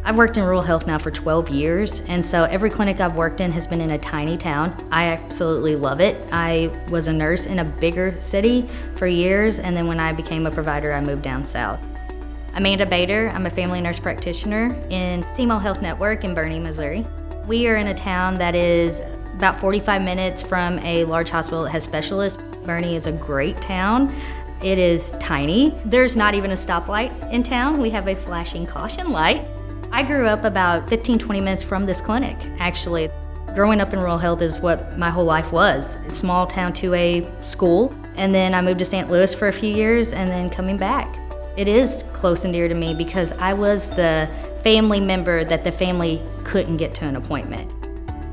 I've worked in rural health now for 12 years, and so every clinic I've worked in has been in a tiny town. I absolutely love it. I was a nurse in a bigger city for years, and then when I became a provider, I moved down south. Amanda Bader, I'm a family nurse practitioner in health.mo Health Network in Bernie, Missouri. We are in a town that is about 45 minutes from a large hospital that has specialists. Bernie is a great town. It is tiny. There's not even a stoplight in town. We have a flashing caution light. I grew up about 15, 20 minutes from this clinic, actually. Growing up in rural health is what my whole life was. Small town 2A school, and then I moved to St. Louis for a few years and then coming back. It is close and dear to me because I was the family member that the family couldn't get to an appointment.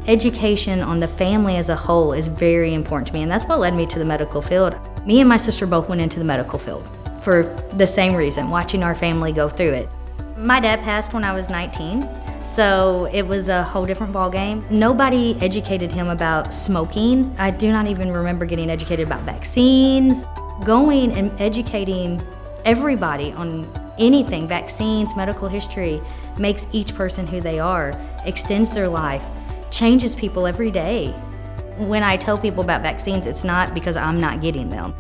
Education on the family as a whole is very important to me, and that's what led me to the medical field. Me and my sister both went into the medical field for the same reason, watching our family go through it. My dad passed when I was 19, so it was a whole different ballgame. Nobody educated him about smoking. I do not even remember getting educated about vaccines. Going and educating everybody on anything, vaccines, medical history, makes each person who they are, extends their life, changes people every day. When I tell people about vaccines, it's not because I'm not getting them.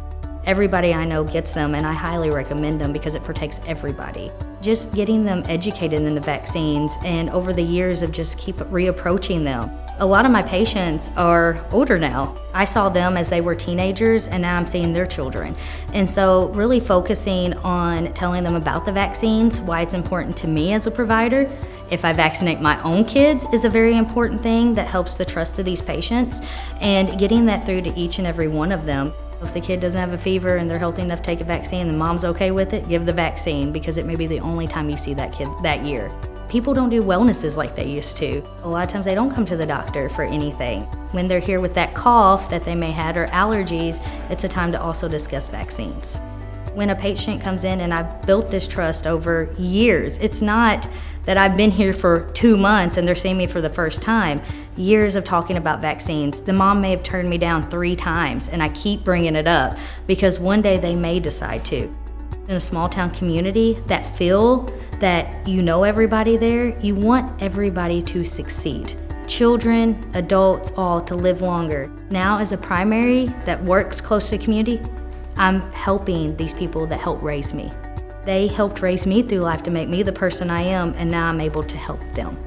Everybody I know gets them, and I highly recommend them because it protects everybody. Just getting them educated in the vaccines, and over the years of just keep reapproaching them. A lot of my patients are older now. I saw them as they were teenagers, and now I'm seeing their children. And so really focusing on telling them about the vaccines, why it's important to me as a provider. If I vaccinate my own kids is a very important thing that helps the trust of these patients, and getting that through to each and every one of them. If the kid doesn't have a fever and they're healthy enough to take a vaccine and the mom's okay with it, give the vaccine because it may be the only time you see that kid that year. People don't do wellnesses like they used to. A lot of times they don't come to the doctor for anything. When they're here with that cough that they may have or allergies, it's a time to also discuss vaccines. When a patient comes in, and I've built this trust over years, it's not that I've been here for 2 months and they're seeing me for the first time. Years of talking about vaccines. The mom may have turned me down 3 times, and I keep bringing it up because one day they may decide to. In a small town community that feel that you know everybody there, you want everybody to succeed. Children, adults, all to live longer. Now as a primary that works close to the community, I'm helping these people that helped raise me. They helped raise me through life to make me the person I am, and now I'm able to help them.